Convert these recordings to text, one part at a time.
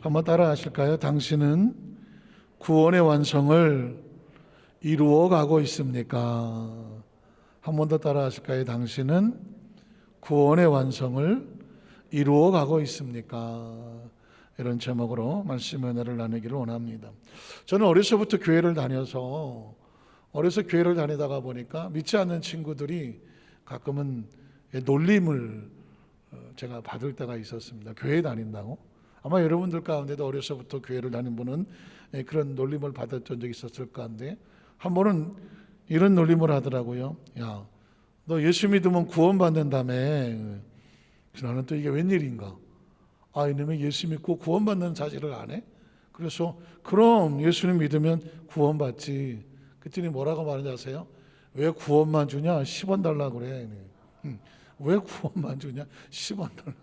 한번 따라 하실까요? 당신은 구원의 완성을 이루어 가고 있습니까? 한 번 더 따라 하실까요? 당신은 구원의 완성을 이루어 가고 있습니까? 이런 제목으로 말씀의 은혜를 나누기를 원합니다. 저는 어려서부터 교회를 다녀서 교회를 다니다가 보니까 믿지 않는 친구들이 가끔은 놀림을 제가 받을 때가 있었습니다. 교회 다닌다고? 아마 여러분들 가운데도 어려서부터 교회를 다닌 분은 그런 놀림을 받았던 적이 있었을 건데, 한 번은 이런 놀림을 하더라고요. 야, 너 예수 믿으면 구원받는다며. 나는 또 이게 웬일인가? 이놈이 예수 믿고 구원받는 사실을 안 해? 그래서 그럼 예수님 믿으면 구원받지. 그랬더니 뭐라고 말하는지 아세요? 왜 구원만 주냐? 10원 달라고 그래. 왜 구원만 주냐? 10원 달라.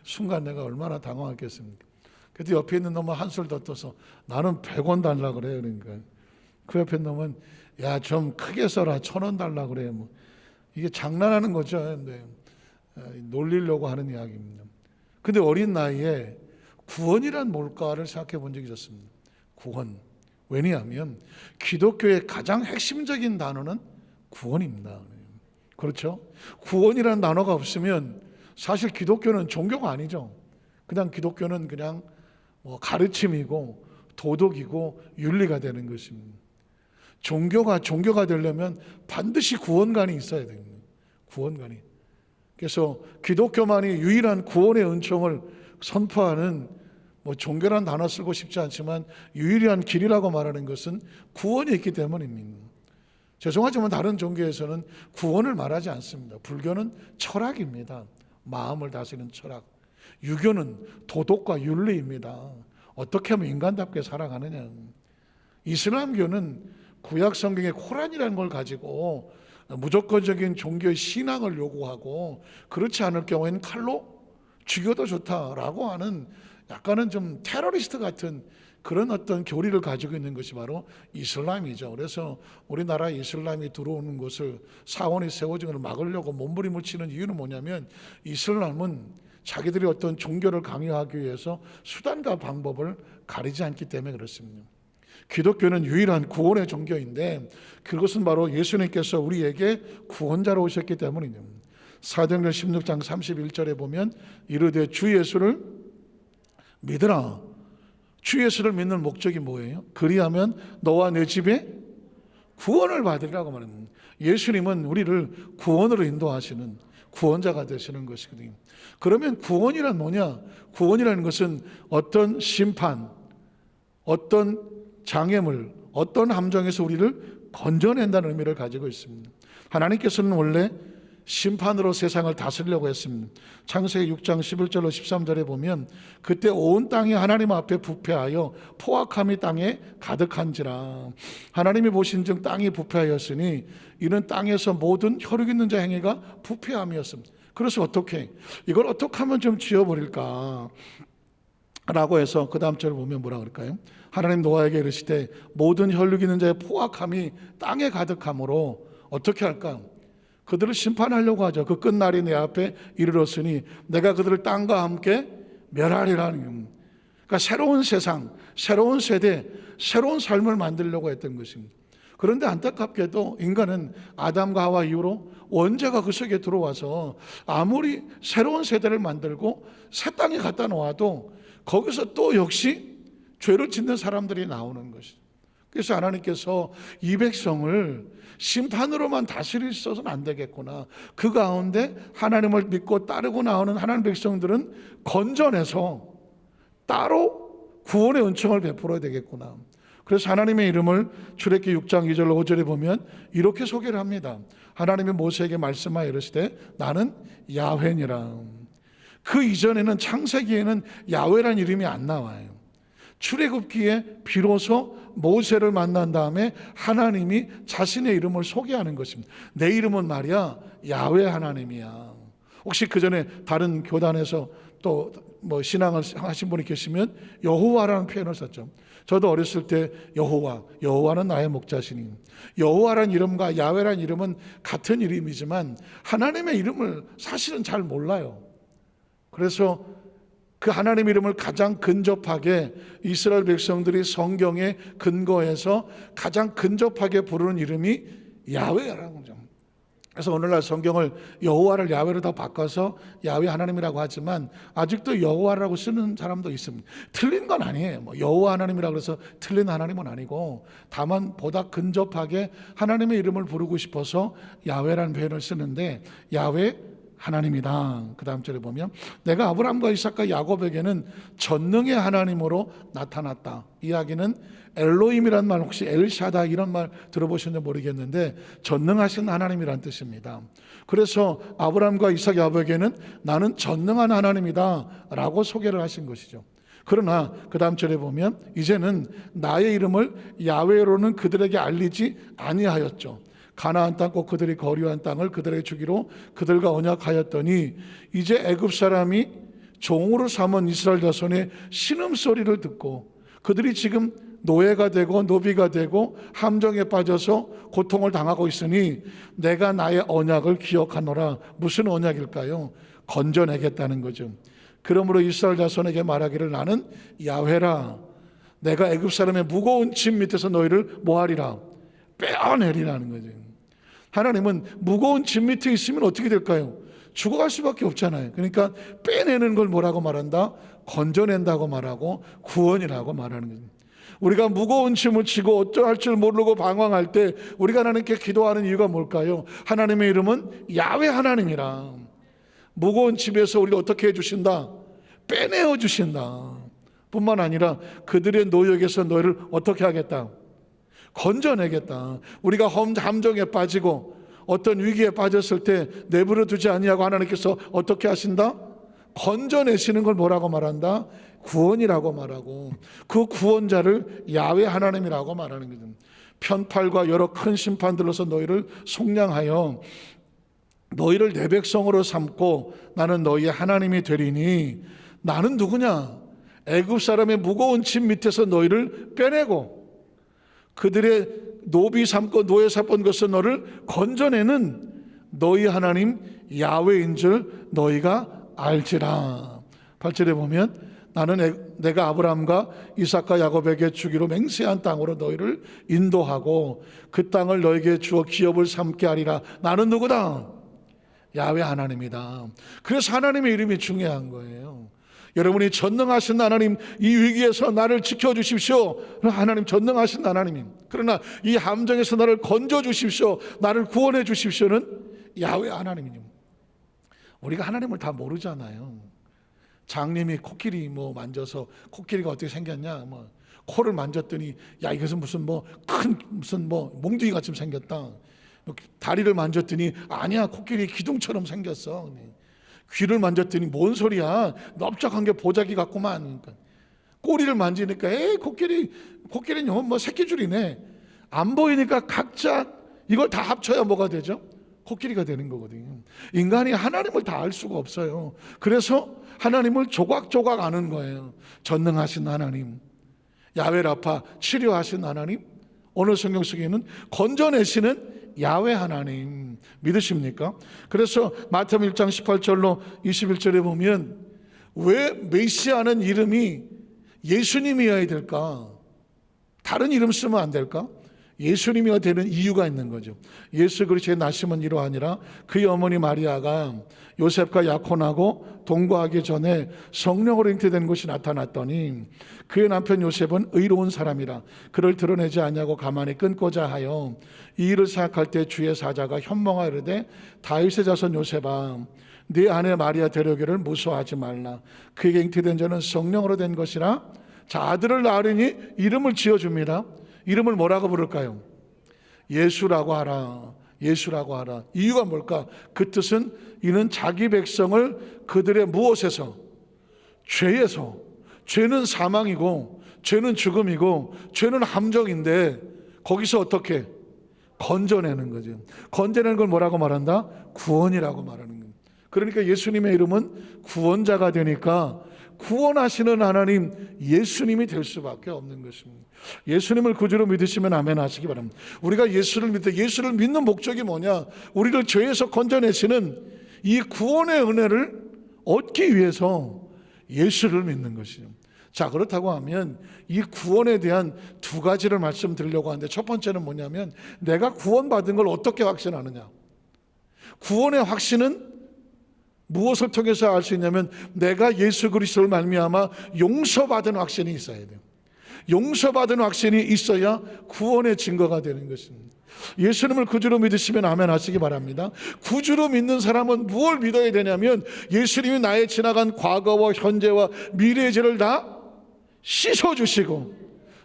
순간 내가 얼마나 당황했겠습니까? 그때 옆에 있는 놈은 한술 더 떠서 나는 100원 달라고 그래. 그러니까 그 옆에 있는 놈은 야, 좀 크게 써라. 1000원 달라고 그래. 뭐 이게 장난하는 거죠. 근데 놀리려고 하는 이야기입니다. 근데 어린 나이에 구원이란 뭘까를 생각해 본 적이 있었습니다. 구원. 왜냐하면 기독교의 가장 핵심적인 단어는 구원입니다. 그렇죠? 구원이라는 단어가 없으면 사실 기독교는 종교가 아니죠. 그냥 기독교는 그냥 가르침이고 도덕이고 윤리가 되는 것입니다. 종교가 되려면 반드시 구원관이 있어야 됩니다. 구원관이. 그래서 기독교만이 유일한 구원의 은총을 선포하는 종교란 단어 쓰고 싶지 않지만 유일한 길이라고 말하는 것은 구원이 있기 때문입니다. 죄송하지만 다른 종교에서는 구원을 말하지 않습니다. 불교는 철학입니다. 마음을 다스리는 철학. 유교는 도덕과 윤리입니다. 어떻게 하면 인간답게 살아가느냐. 이슬람교는 구약 성경의 코란이라는 걸 가지고 무조건적인 종교의 신앙을 요구하고 그렇지 않을 경우에는 칼로 죽여도 좋다라고 하는 약간은 좀 테러리스트 같은 그런 어떤 교리를 가지고 있는 것이 바로 이슬람이죠. 그래서 우리나라 이슬람이 들어오는 것을 사원이 세워진 것을 막으려고 몸부림을 치는 이유는 뭐냐면 이슬람은 자기들이 어떤 종교를 강요하기 위해서 수단과 방법을 가리지 않기 때문에 그렇습니다. 기독교는 유일한 구원의 종교인데 그것은 바로 예수님께서 우리에게 구원자로 오셨기 때문입니다. 사도행전 16장 31절에 보면 이르되 주 예수를 믿으라. 주 예수를 믿는 목적이 뭐예요? 그리하면 너와 내 집에 구원을 받으리라고 말합니다. 예수님은 우리를 구원으로 인도하시는 구원자가 되시는 것이거든요. 그러면 구원이란 뭐냐? 구원이라는 것은 어떤 심판, 어떤 장애물, 어떤 함정에서 우리를 건져낸다는 의미를 가지고 있습니다. 하나님께서는 원래 심판으로 세상을 다스리려고 했습니다. 창세기 6장 11절로 13절에 보면 그때 온 땅이 하나님 앞에 부패하여 포악함이 땅에 가득한지라. 하나님이 보신즉 땅이 부패하였으니 이는 땅에서 모든 혈육 있는 자 행위가 부패함이었습니다. 그래서 이걸 어떻게 하면 좀 지워버릴까 라고 해서 그 다음 절을 보면 뭐라 그럴까요? 하나님 노아에게 이르시되 모든 혈육 있는 자의 포악함이 땅에 가득함으로 어떻게 할까? 그들을 심판하려고 하죠. 그 끝날이 내 앞에 이르렀으니 내가 그들을 땅과 함께 멸하리라는. 그러니까 새로운 세상, 새로운 세대, 새로운 삶을 만들려고 했던 것입니다. 그런데 안타깝게도 인간은 아담과 하와 이후로 원죄가 그 속에 들어와서 아무리 새로운 세대를 만들고 새 땅에 갖다 놓아도 거기서 또 역시 죄를 짓는 사람들이 나오는 것이죠. 그래서 하나님께서 이 백성을 심판으로만 다스릴 수 있어서는 안 되겠구나. 그 가운데 하나님을 믿고 따르고 나오는 하나님 백성들은 건져내서 따로 구원의 은총을 베풀어야 되겠구나. 그래서 하나님의 이름을 출애굽기 6장 2절로 5절에 보면 이렇게 소개를 합니다. 하나님이 모세에게 말씀하여 이르시되 나는 야훼니라. 그 이전에는 창세기에는 야훼라는 이름이 안 나와요. 출애굽기에 비로소 모세를 만난 다음에 하나님이 자신의 이름을 소개하는 것입니다. 내 이름은 말이야 야훼 하나님이야. 혹시 그 전에 다른 교단에서 또 신앙을 하신 분이 계시면 여호와라는 표현을 썼죠. 저도 어렸을 때 여호와는 나의 목자시니. 여호와라는 이름과 야훼라는 이름은 같은 이름이지만 하나님의 이름을 사실은 잘 몰라요. 그래서 그 하나님 이름을 가장 근접하게 이스라엘 백성들이 성경에 근거해서 가장 근접하게 부르는 이름이 야훼라는 거죠. 그래서 오늘날 성경을 여호와를 야훼로 다 바꿔서 야훼 하나님이라고 하지만 아직도 여호와라고 쓰는 사람도 있습니다. 틀린 건 아니에요. 뭐 여호와 하나님이라고 해서 틀린 하나님은 아니고, 다만 보다 근접하게 하나님의 이름을 부르고 싶어서 야훼라는 표현을 쓰는데, 야훼 하나님이다. 그 다음 절에 보면 내가 아브라함과 이삭과 야곱에게는 전능의 하나님으로 나타났다. 이야기는 엘로힘이란 말, 혹시 엘샤다 이런 말 들어보셨는지 모르겠는데 전능하신 하나님이란 뜻입니다. 그래서 아브라함과 이삭, 야곱에게는 나는 전능한 하나님이다 라고 소개를 하신 것이죠. 그러나 그 다음 절에 보면 이제는 나의 이름을 야훼로는 그들에게 알리지 아니하였죠. 가나안 땅 곧 그들이 거류한 땅을 그들에게 주기로 그들과 언약하였더니 이제 애굽 사람이 종으로 삼은 이스라엘 자손의 신음소리를 듣고 그들이 지금 노예가 되고 노비가 되고 함정에 빠져서 고통을 당하고 있으니 내가 나의 언약을 기억하노라. 무슨 언약일까요? 건져내겠다는 거죠. 그러므로 이스라엘 자손에게 말하기를 나는 야훼라. 내가 애굽 사람의 무거운 짐 밑에서 너희를 뭐하리라? 빼어내리라는 거죠. 하나님은 무거운 짐 밑에 있으면 어떻게 될까요? 죽어갈 수밖에 없잖아요. 그러니까 빼내는 걸 뭐라고 말한다? 건져낸다고 말하고 구원이라고 말하는 거죠. 우리가 무거운 짐을 지고 어떠할 줄 모르고 방황할 때 우리가 하나님께 기도하는 이유가 뭘까요? 하나님의 이름은 야훼 하나님이라. 무거운 짐에서 우리가 어떻게 해주신다? 빼내어 주신다. 뿐만 아니라 그들의 노역에서 너희를 어떻게 하겠다? 건져내겠다. 우리가 함정에 빠지고 어떤 위기에 빠졌을 때 내버려 두지 아니하고 하나님께서 어떻게 하신다? 건져내시는 걸 뭐라고 말한다? 구원이라고 말하고, 그 구원자를 야훼 하나님이라고 말하는 거죠. 편팔과 여러 큰 심판들로서 너희를 속량하여 너희를 내 백성으로 삼고 나는 너희의 하나님이 되리니, 나는 누구냐? 애굽 사람의 무거운 짐 밑에서 너희를 빼내고 그들의 노비 삼고 노예 삼은 것을 너를 건져내는 너희 하나님 야훼인 줄 너희가 알지라. 8절에 보면 나는 내가 아브라함과 이삭과 야곱에게 주기로 맹세한 땅으로 너희를 인도하고 그 땅을 너희에게 주어 기업을 삼게 하리라. 나는 누구다? 야훼 하나님이다. 그래서 하나님의 이름이 중요한 거예요. 여러분이 전능하신 하나님, 이 위기에서 나를 지켜주십시오. 하나님 전능하신 하나님. 그러나 이 함정에서 나를 건져주십시오, 나를 구원해 주십시오는 야훼 하나님입니다. 우리가 하나님을 다 모르잖아요. 장님이 코끼리 만져서 코끼리가 어떻게 생겼냐, 코를 만졌더니 야 이것은 무슨 큰 무슨 몽둥이 같이 생겼다. 다리를 만졌더니 아니야 코끼리 기둥처럼 생겼어. 귀를 만졌더니 뭔 소리야, 넓적한 게 보자기 같구만. 꼬리를 만지니까 코끼리는 새끼줄이네. 안 보이니까 각자 이걸 다 합쳐야 뭐가 되죠? 코끼리가 되는 거거든요. 인간이 하나님을 다 알 수가 없어요. 그래서 하나님을 조각조각 아는 거예요. 전능하신 하나님, 야훼라파, 치료하신 하나님, 오늘 성경 속에는 건져내시는 야훼 하나님 믿으십니까? 그래서 마태복음 1장 18절로 21절에 보면 왜 메시아는 이름이 예수님이어야 될까? 다른 이름 쓰면 안 될까? 예수님이어야 되는 이유가 있는 거죠. 예수 그리스도의 나심은 이러하니라. 그의 어머니 마리아가 요셉과 약혼하고 동거하기 전에 성령으로 잉태된 것이 나타났더니 그의 남편 요셉은 의로운 사람이라 그를 드러내지 아니하고 가만히 끊고자 하여 이 일을 생각할 때 주의 사자가 현몽하여 이르되 다윗의 자손 요셉아 네 아내 마리아 데려오기를 무서워하지 말라. 그에게 잉태된 자는 성령으로 된 것이라. 자, 아들을 낳으리니 이름을 지어줍니다. 이름을 뭐라고 부를까요? 예수라고 하라. 예수라고 하라. 이유가 뭘까? 그 뜻은 이는 자기 백성을 그들의 무엇에서? 죄에서. 죄는 사망이고 죄는 죽음이고 죄는 함정인데 거기서 어떻게? 건져내는 거죠. 건져내는 걸 뭐라고 말한다? 구원이라고 말하는 거예요. 그러니까 예수님의 이름은 구원자가 되니까 구원하시는 하나님 예수님이 될 수밖에 없는 것입니다. 예수님을 구주로 믿으시면 아멘 하시기 바랍니다. 우리가 예수를 믿는 목적이 뭐냐? 우리를 죄에서 건져내시는 이 구원의 은혜를 얻기 위해서 예수를 믿는 것이죠. 자, 그렇다고 하면 이 구원에 대한 두 가지를 말씀드리려고 하는데, 첫 번째는 뭐냐면 내가 구원받은 걸 어떻게 확신하느냐. 구원의 확신은 무엇을 통해서 알 수 있냐면 내가 예수 그리스도를 말미암아 용서받은 확신이 있어야 돼요. 용서받은 확신이 있어야 구원의 증거가 되는 것입니다. 예수님을 구주로 믿으시면 아멘 하시기 바랍니다. 구주로 믿는 사람은 무엇을 믿어야 되냐면 예수님이 나의 지나간 과거와 현재와 미래의 죄를 다 씻어주시고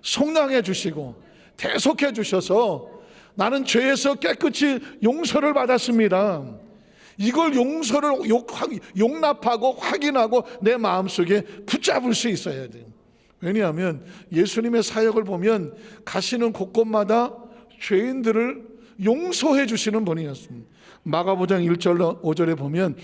속량해 주시고 대속해 주셔서 나는 죄에서 깨끗이 용서를 받았습니다. 이걸 용서를 용납하고 확인하고 내 마음속에 붙잡을 수 있어야 돼요. 왜냐하면 예수님의 사역을 보면 가시는 곳곳마다 죄인들을 용서해 주시는 분이었습니다. 마가복음 1절 5절에 보면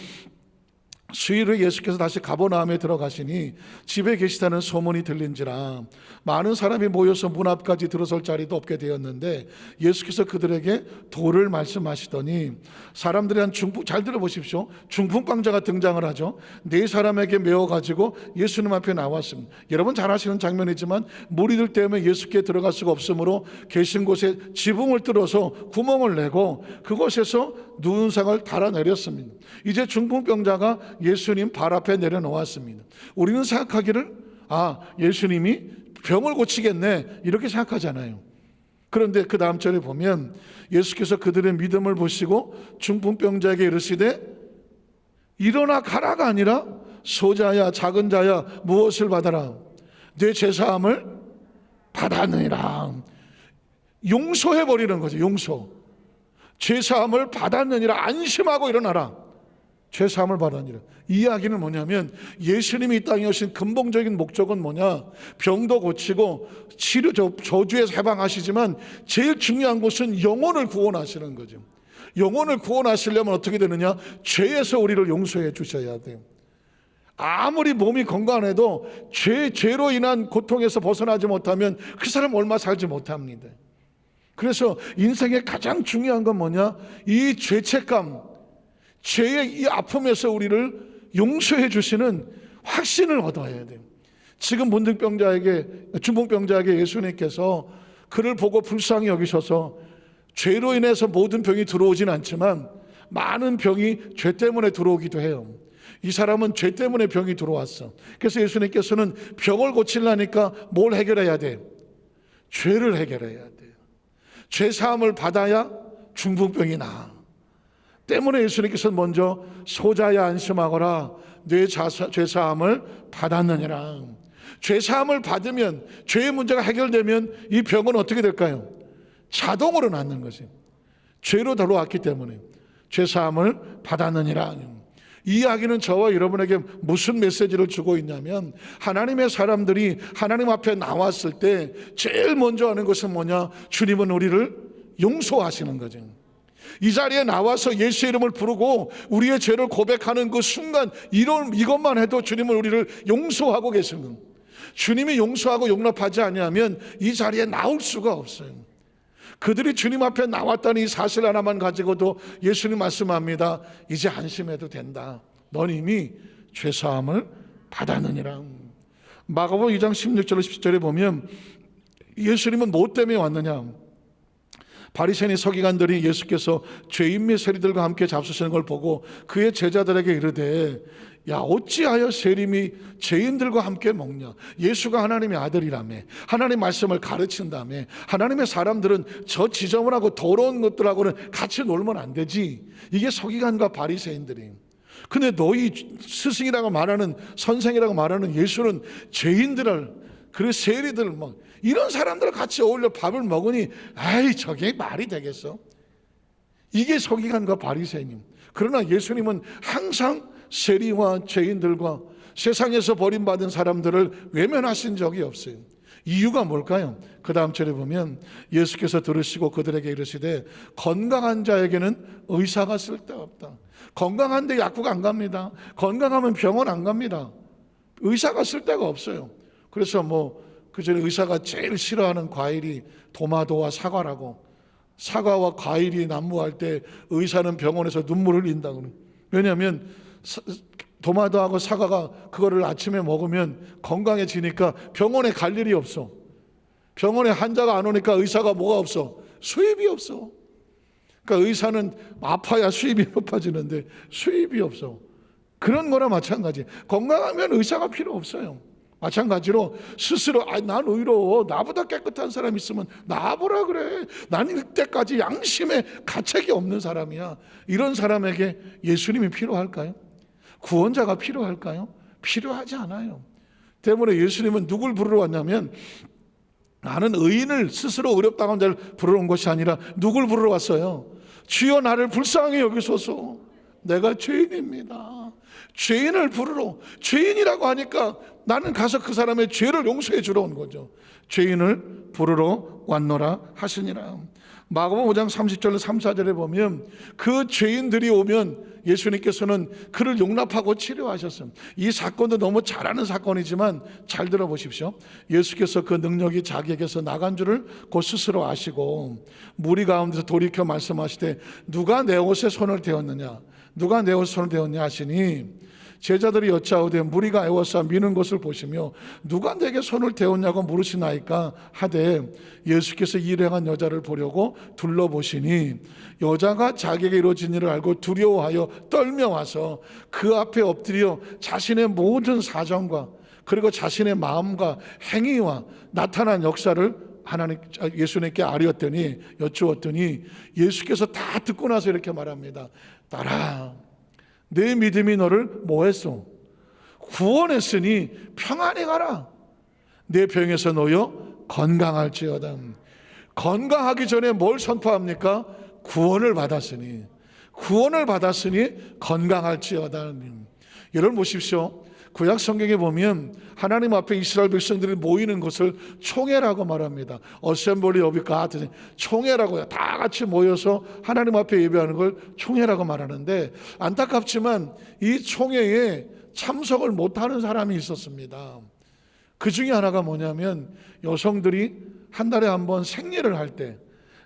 수일 후에 예수께서 다시 가버나움에 들어가시니 집에 계시다는 소문이 들린지라 많은 사람이 모여서 문 앞까지 들어설 자리도 없게 되었는데 예수께서 그들에게 도를 말씀하시더니 사람들이 한 잘 들어보십시오. 중풍병자가 등장을 하죠. 네 사람에게 메워가지고 예수님 앞에 나왔습니다. 여러분 잘 아시는 장면이지만 무리들 때문에 예수께 들어갈 수가 없으므로 계신 곳에 지붕을 뚫어서 구멍을 내고 그곳에서 누운 상을 달아내렸습니다. 이제 중풍병자가 예수님 발 앞에 내려놓았습니다. 우리는 생각하기를 예수님이 병을 고치겠네 이렇게 생각하잖아요. 그런데 그 다음 절에 보면 예수께서 그들의 믿음을 보시고 중풍병자에게 이르시되 일어나 가라가 아니라 소자야 작은 자야 무엇을 받아라 내 죄사함을 받았느니라. 용서해버리는 거죠. 용서. 죄사함을 받았느니라. 안심하고 일어나라. 죄사함을 받았느니라. 이 이야기는 뭐냐면 예수님이 이 땅에 오신 근본적인 목적은 뭐냐, 병도 고치고 치료 저주에서 해방하시지만 제일 중요한 것은 영혼을 구원하시는 거죠. 영혼을 구원하시려면 어떻게 되느냐, 죄에서 우리를 용서해 주셔야 돼요. 아무리 몸이 건강해도 죄로 인한 고통에서 벗어나지 못하면 그 사람 얼마 살지 못합니다. 그래서 인생의 가장 중요한 건 뭐냐, 이 죄책감, 죄의 이 아픔에서 우리를 용서해 주시는 확신을 얻어야 돼요. 지금 중풍병자에게 예수님께서 그를 보고 불쌍히 여기셔서 죄로 인해서 모든 병이 들어오진 않지만 많은 병이 죄 때문에 들어오기도 해요. 이 사람은 죄 때문에 병이 들어왔어. 그래서 예수님께서는 병을 고치려니까 뭘 해결해야 돼? 죄를 해결해야 돼요. 죄 사함을 받아야 중풍병이 나아. 때문에 예수님께서는 먼저 소자야 안심하거라 내 죄사함을 받았느니라. 죄사함을 받으면, 죄의 문제가 해결되면 이 병은 어떻게 될까요? 자동으로 낫는 것이. 죄로 들어왔기 때문에 죄사함을 받았느니라. 이 이야기는 저와 여러분에게 무슨 메시지를 주고 있냐면, 하나님의 사람들이 하나님 앞에 나왔을 때 제일 먼저 하는 것은 뭐냐, 주님은 우리를 용서하시는 거죠. 이 자리에 나와서 예수의 이름을 부르고 우리의 죄를 고백하는 그 순간, 이것만 해도 주님은 우리를 용서하고 계시는 겁니다. 주님이 용서하고 용납하지 아니하면 이 자리에 나올 수가 없어요. 그들이 주님 앞에 나왔다는 이 사실 하나만 가지고도 예수님 말씀합니다. 이제 안심해도 된다. 넌 이미 죄사함을 받았느니라. 마가복음 2장 16절 17절에 보면 예수님은 뭐 때문에 왔느냐, 바리새인 서기관들이 예수께서 죄인 및 세리들과 함께 잡수시는 걸 보고 그의 제자들에게 이르되, 야 어찌하여 세림이 죄인들과 함께 먹냐. 예수가 하나님의 아들이라며, 하나님 말씀을 가르친다며, 하나님의 사람들은 저 지저분하고 더러운 것들하고는 같이 놀면 안 되지. 이게 서기관과 바리새인들이. 근데 너희 스승이라고 말하는, 선생이라고 말하는 예수는 죄인들을, 그리고 세리들 이런 사람들 같이 어울려 밥을 먹으니 저게 말이 되겠어? 이게 서기관과 바리새인. 그러나 예수님은 항상 세리와 죄인들과 세상에서 버림받은 사람들을 외면하신 적이 없어요. 이유가 뭘까요? 그 다음 절에 보면 예수께서 들으시고 그들에게 이르시되 건강한 자에게는 의사가 쓸데없다. 건강한데 약국 안 갑니다. 건강하면 병원 안 갑니다. 의사가 쓸데가 없어요. 그래서 그 전에 의사가 제일 싫어하는 과일이 도마도와 사과라고, 사과와 과일이 난무할 때 의사는 병원에서 눈물을 흘린다고. 왜냐하면 도마도하고 사과가 그거를 아침에 먹으면 건강해지니까 병원에 갈 일이 없어. 병원에 환자가 안 오니까 의사가 뭐가 없어? 수입이 없어. 그러니까 의사는 아파야 수입이 높아지는데 수입이 없어. 그런 거나 마찬가지. 건강하면 의사가 필요 없어요. 마찬가지로 스스로 난 의로워, 나보다 깨끗한 사람 있으면 나보라 그래, 난 이때까지 양심에 가책이 없는 사람이야, 이런 사람에게 예수님이 필요할까요? 구원자가 필요할까요? 필요하지 않아요. 때문에 예수님은 누굴 부르러 왔냐면 나는 의인을, 스스로 의롭다고 한 자를 부르러 온 것이 아니라 누굴 부르러 왔어요? 주여 나를 불쌍히 여기소서, 내가 죄인입니다. 죄인을 부르러, 죄인이라고 하니까 나는 가서 그 사람의 죄를 용서해 주러 온 거죠. 죄인을 부르러 왔노라 하시니라. 마가복음 5장 30절 3, 4절에 보면 그 죄인들이 오면 예수님께서는 그를 용납하고 치료하셨습니다. 이 사건도 너무 잘 아는 사건이지만 잘 들어보십시오. 예수께서 그 능력이 자기에게서 나간 줄을 곧 스스로 아시고 무리 가운데서 돌이켜 말씀하시되 누가 내 옷에 손을 대었느냐, 누가 내 옷에 손을 대었냐 하시니 제자들이 여짜오되 무리가 애워싸 미는 것을 보시며 누가 내게 손을 대었냐고 물으시나이까 하되 예수께서 일행한 여자를 보려고 둘러보시니 여자가 자기에게 이루어진 일을 알고 두려워하여 떨며 와서 그 앞에 엎드려 자신의 모든 사정과 그리고 자신의 마음과 행위와 나타난 역사를 예수님께 아뢰었더니 여쭈었더니 예수께서 다 듣고 나서 이렇게 말합니다. 딸아, 내 믿음이 너를 뭐했소? 구원했으니 평안히 가라. 내 병에서 놓여 건강할지어다. 건강하기 전에 뭘 선포합니까? 구원을 받았으니, 구원을 받았으니 건강할지어다. 여러분 보십시오. 구약 성경에 보면 하나님 앞에 이스라엘 백성들이 모이는 것을 총회라고 말합니다. 어셈블리 오브 갓, 총회라고요. 다 같이 모여서 하나님 앞에 예배하는 걸 총회라고 말하는데 안타깝지만 이 총회에 참석을 못하는 사람이 있었습니다. 그 중에 하나가 뭐냐면 여성들이 한 달에 한 번 생리를 할 때,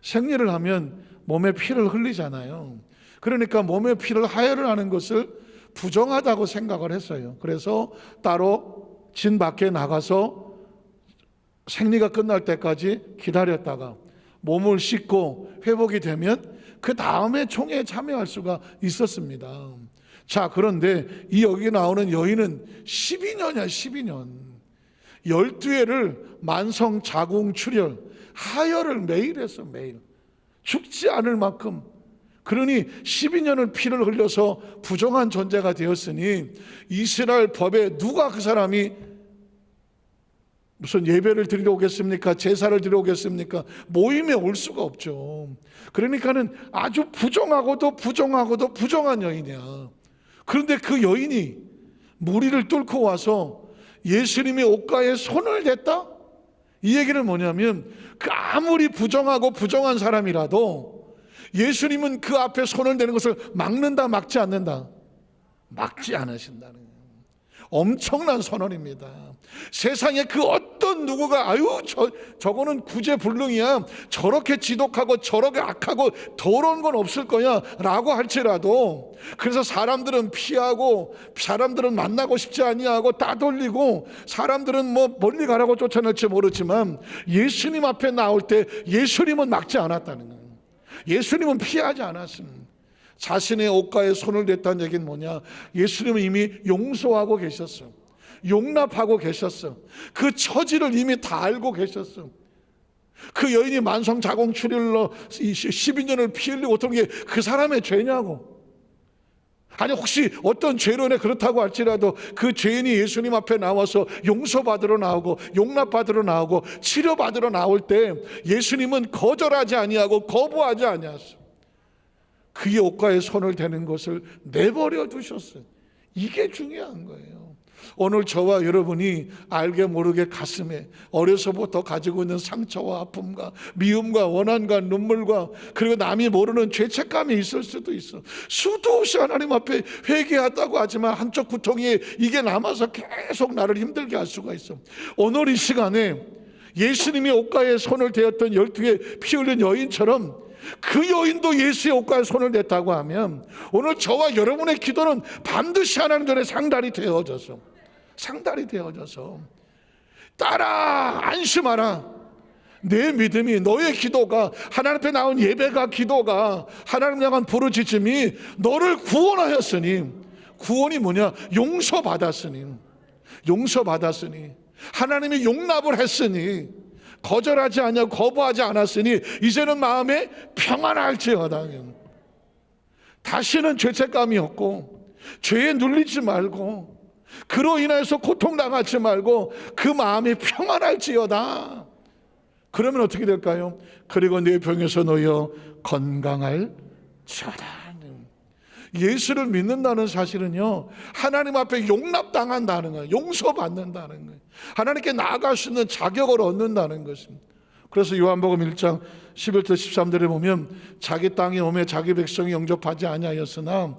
생리를 하면 몸에 피를 흘리잖아요. 그러니까 몸에 피를 하혈을 하는 것을 부정하다고 생각을 했어요. 그래서 따로 진 밖에 나가서 생리가 끝날 때까지 기다렸다가 몸을 씻고 회복이 되면 그 다음에 총회에 참여할 수가 있었습니다. 자, 그런데 이 여기 나오는 여인은 12년이야 12년 12회를 만성 자궁 출혈 하혈을 매일 했어. 매일 죽지 않을 만큼. 그러니 12년을 피를 흘려서 부정한 존재가 되었으니 이스라엘 법에 누가 그 사람이 무슨 예배를 드리러 오겠습니까? 제사를 드리러 오겠습니까? 모임에 올 수가 없죠. 그러니까는 아주 부정하고도 부정하고도 부정한 여인이야. 그런데 그 여인이 무리를 뚫고 와서 예수님의 옷가에 손을 댔다? 이 얘기는 뭐냐면 그 아무리 부정하고 부정한 사람이라도 예수님은 그 앞에 손을 대는 것을 막는다, 막지 않는다? 막지 않으신다는 거예요. 엄청난 선언입니다. 세상에 그 어떤 누구가 저거는 구제불능이야, 저렇게 지독하고 저렇게 악하고 더러운 건 없을 거야 라고 할지라도 그래서 사람들은 피하고 사람들은 만나고 싶지 아니하고 따돌리고 사람들은 뭐 멀리 가라고 쫓아낼지 모르지만 예수님 앞에 나올 때 예수님은 막지 않았다는 거예요. 예수님은 피하지 않았습니다. 자신의 옷가에 손을 댔다는 얘기는 뭐냐? 예수님은 이미 용서하고 계셨어. 용납하고 계셨어. 그 처지를 이미 다 알고 계셨어. 그 여인이 만성 자궁 출혈로 12년을 피 흘리고 어떤 게 그 사람의 죄냐고. 아니 혹시 어떤 죄로 인해 그렇다고 할지라도 그 죄인이 예수님 앞에 나와서 용서받으러 나오고 용납받으러 나오고 치료받으러 나올 때 예수님은 거절하지 아니하고 거부하지 아니하셨어요. 그의 옷가에 손을 대는 것을 내버려 두셨어요. 이게 중요한 거예요. 오늘 저와 여러분이 알게 모르게 가슴에 어려서부터 가지고 있는 상처와 아픔과 미움과 원한과 눈물과 그리고 남이 모르는 죄책감이 있을 수도 있어. 수도 없이 하나님 앞에 회개하다고 하지만 한쪽 구덩이에 이게 남아서 계속 나를 힘들게 할 수가 있어. 오늘 이 시간에 예수님이 옷가에 손을 대었던 12개 피 흘린 여인처럼 그 여인도 예수의 옷가에 손을 댔다고 하면 오늘 저와 여러분의 기도는 반드시 하나님 전에 상달이 되어져서 따라 안심하라. 내 믿음이, 너의 기도가, 하나님 앞에 나온 예배가, 기도가, 하나님 향한 부르짖음이 너를 구원하였으니, 구원이 뭐냐? 용서받았으니 하나님이 용납을 했으니, 거절하지 않냐, 거부하지 않았으니 이제는 마음에 평안할지어다. 다시는 죄책감이 없고 죄에 눌리지 말고 그로 인해서 고통당하지 말고 그 마음이 평안할지어다. 그러면 어떻게 될까요? 그리고 내 병에서 놓여 건강할지어다. 예수를 믿는다는 사실은요, 하나님 앞에 용납당한다는 거예요. 용서받는다는 거예요. 하나님께 나아갈 수 있는 자격을 얻는다는 것입니다. 그래서 요한복음 1장 11절 13절에 보면 자기 땅에 오매 자기 백성이 영접하지 아니하였으나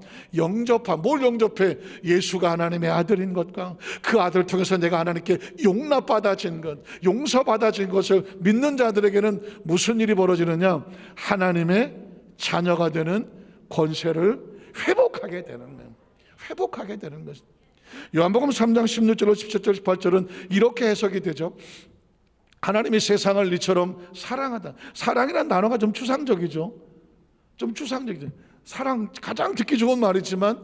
뭘 영접해? 예수가 하나님의 아들인 것과 그 아들을 통해서 내가 하나님께 용납받아진 것, 용서받아진 것을 믿는 자들에게는 무슨 일이 벌어지느냐? 하나님의 자녀가 되는 권세를 회복하게 되는 것입니다. 요한복음 3장 16절로 17절 18절은 이렇게 해석이 되죠. 하나님이 세상을 이처럼 사랑하다. 사랑이라는 단어가 좀 추상적이죠. 사랑, 가장 듣기 좋은 말이지만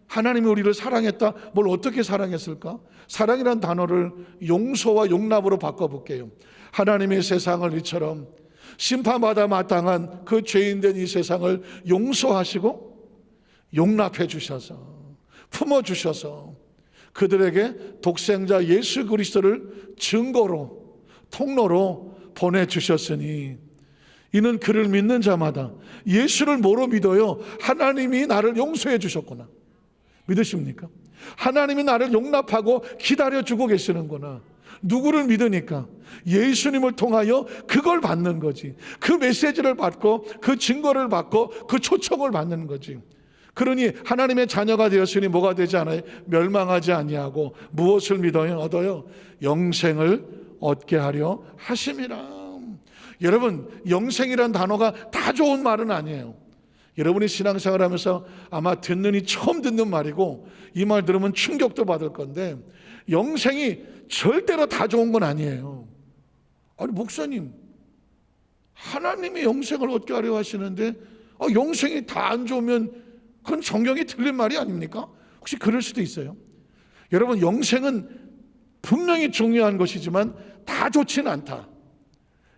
하나님이 우리를 사랑했다. 뭘 어떻게 사랑했을까? 사랑이라는 단어를 용서와 용납으로 바꿔볼게요. 하나님의 세상을 이처럼 심판받아 마땅한 그 죄인된 이 세상을 용서하시고 용납해 주셔서, 품어 주셔서 그들에게 독생자 예수 그리스도를 증거로, 통로로 보내주셨으니 이는 그를 믿는 자마다, 예수를 뭐로 믿어요? 하나님이 나를 용서해 주셨구나. 믿으십니까? 하나님이 나를 용납하고 기다려주고 계시는구나. 누구를 믿으니까? 예수님을 통하여 그걸 받는 거지. 그 메시지를 받고 그 증거를 받고 그 초청을 받는 거지. 그러니 하나님의 자녀가 되었으니 뭐가 되지 않아요? 멸망하지 아니하고 무엇을 믿어요? 얻어요? 영생을 얻게 하려 하심이라. 여러분, 영생이란 단어가 다 좋은 말은 아니에요. 여러분이 신앙생활 하면서 아마 처음 듣는 말이고 이 말 들으면 충격도 받을 건데, 영생이 절대로 다 좋은 건 아니에요. 아니 목사님, 하나님이 영생을 얻게 하려 하시는데 영생이 다 안 좋으면 그건 성경이 틀린 말이 아닙니까? 혹시 그럴 수도 있어요. 여러분, 영생은 분명히 중요한 것이지만 다 좋지는 않다.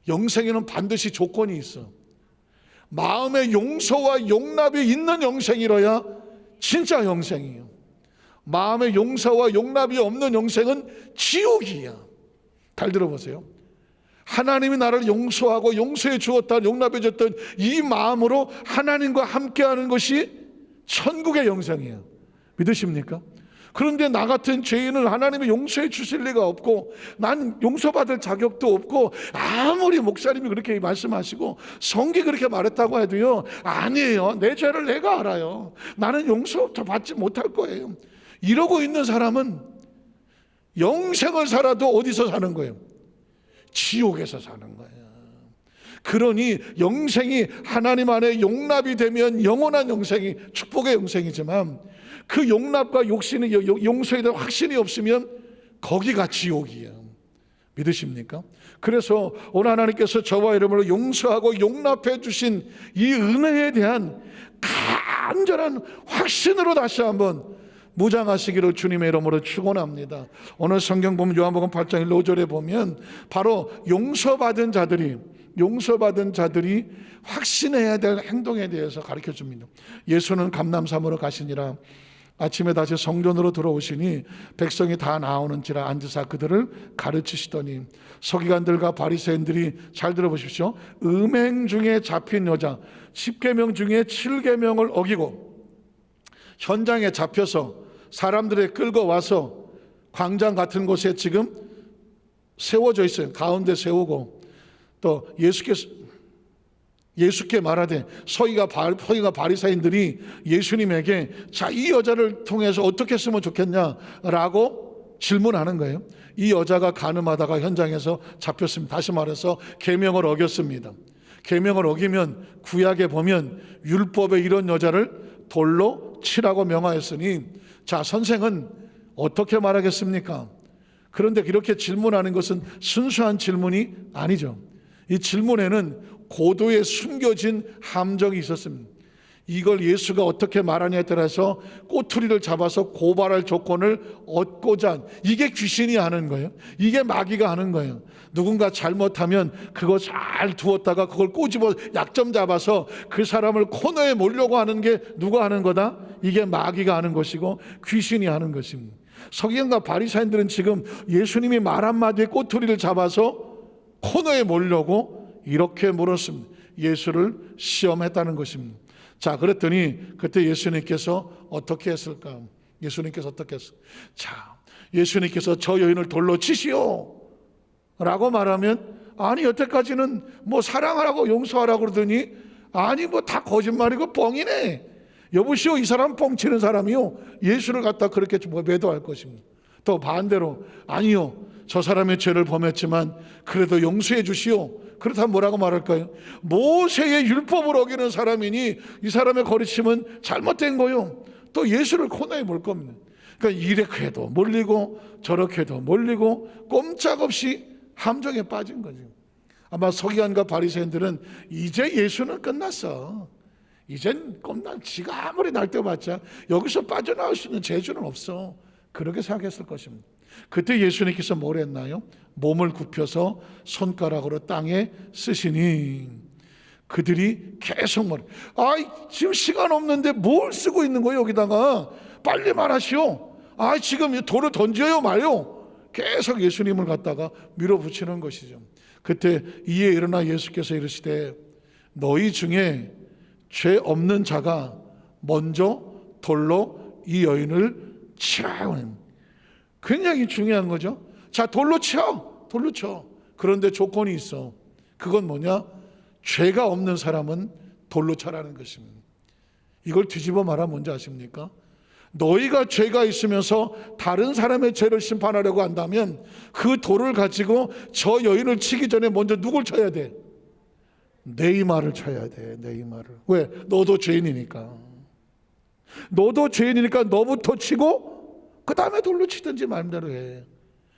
영생에는 반드시 조건이 있어. 마음의 용서와 용납이 있는 영생이라야 진짜 영생이에요. 마음의 용서와 용납이 없는 영생은 지옥이야. 잘 들어보세요. 하나님이 나를 용서하고 용서해 주었다, 용납해 줬던 이 마음으로 하나님과 함께하는 것이 천국의 영생이에요. 믿으십니까? 그런데 나 같은 죄인을 하나님이 용서해 주실 리가 없고, 난 용서받을 자격도 없고, 아무리 목사님이 그렇게 말씀하시고 성경이 그렇게 말했다고 해도요, 아니에요. 내 죄를 내가 알아요. 나는 용서받지 못할 거예요. 이러고 있는 사람은 영생을 살아도 어디서 사는 거예요? 지옥에서 사는 거예요. 그러니 영생이 하나님 안에 용납이 되면 영원한 영생이, 축복의 영생이지만 그 용납과 용서에 대한 확신이 없으면 거기가 지옥이에요. 믿으십니까? 그래서 오늘 하나님께서 저와 여러분을 용서하고 용납해 주신 이 은혜에 대한 간절한 확신으로 다시 한번 무장하시기를 주님의 이름으로 축원합니다. 오늘 성경 보면 요한복음 8장 1-5절에 보면 바로 용서받은 자들이 확신해야 될 행동에 대해서 가르쳐 줍니다. 예수는 감람산으로 가시니라. 아침에 다시 성전으로 들어오시니 백성이 다 나오는지라 앉으사 그들을 가르치시더니 서기관들과 바리새인들이, 잘 들어보십시오, 음행 중에 잡힌 여자 10계명 중에 7계명을 어기고 현장에 잡혀서 사람들에 끌고 와서 광장 같은 곳에 지금 세워져 있어요. 가운데 세우고 또 예수께 말하되, 서기가 바리새인들이 예수님에게 자, 이 여자를 통해서 어떻게 쓰면 좋겠냐라고 질문하는 거예요. 이 여자가 간음하다가 현장에서 잡혔습니다. 다시 말해서 계명을 어겼습니다. 계명을 어기면 구약에 보면 율법에 이런 여자를 돌로 치라고 명하였으니, 자, 선생은 어떻게 말하겠습니까? 그런데 이렇게 질문하는 것은 순수한 질문이 아니죠. 이 질문에는 고도의 숨겨진 함정이 있었습니다. 이걸 예수가 어떻게 말하냐에 따라서 꼬투리를 잡아서 고발할 조건을 얻고자, 이게 귀신이 하는 거예요. 이게 마귀가 하는 거예요. 누군가 잘못하면 그거 잘 두었다가 그걸 꼬집어 약점 잡아서 그 사람을 코너에 몰려고 하는 게 누가 하는 거다? 이게 마귀가 하는 것이고 귀신이 하는 것입니다. 서기관과 바리새인들은 지금 예수님이 말 한마디에 꼬투리를 잡아서 코너에 몰려고 이렇게 물었습니다. 예수를 시험했다는 것입니다. 자, 그랬더니 그때 예수님께서 어떻게 했을까? 예수님께서 어떻게 했을까? 자, 예수님께서 저 여인을 돌로 치시오 라고 말하면, 아니 여태까지는 뭐 사랑하라고 용서하라고 그러더니, 아니 뭐 다 거짓말이고 뻥이네. 여보시오, 이 사람 뻥치는 사람이요, 예수를 갖다 그렇게 매도할 것입니다. 또 반대로, 아니요, 저 사람의 죄를 범했지만 그래도 용서해 주시오. 그렇다면 뭐라고 말할까요? 모세의 율법을 어기는 사람이니 이 사람의 가르침은 잘못된 거요. 또 예수를 코너에 몰 겁니다. 그러니까 이렇게 해도 몰리고 저렇게 해도 몰리고 꼼짝없이 함정에 빠진 거죠. 아마 서기관과 바리새인들은 이제 예수는 끝났어, 이젠 꼼난 지가 아무리 날뛰어봤자 여기서 빠져나올 수 있는 재주는 없어, 그렇게 생각했을 것입니다. 그때 예수님께서 뭘 했나요? 몸을 굽혀서 손가락으로 땅에 쓰시니 그들이 계속 말해, 아이 지금 시간 없는데 뭘 쓰고 있는 거예요? 여기다가 빨리 말하시오. 아, 지금 돌을 던져요 마요? 계속 예수님을 갖다가 밀어붙이는 것이죠. 그때 이에 일어나 예수께서 이르시되, 너희 중에 죄 없는 자가 먼저 돌로 이 여인을 치라. 굉장히 중요한 거죠. 자, 돌로 쳐, 돌로 쳐. 그런데 조건이 있어. 그건 뭐냐? 죄가 없는 사람은 돌로 쳐라는 것입니다. 이걸 뒤집어 말하면 뭔지 아십니까? 너희가 죄가 있으면서 다른 사람의 죄를 심판하려고 한다면 그 돌을 가지고 저 여인을 치기 전에 먼저 누굴 쳐야 돼? 네이마를 쳐야 돼. 네이마를. 왜? 너도 죄인이니까. 너도 죄인이니까 너부터 치고 그 다음에 돌로 치든지 마음대로 해.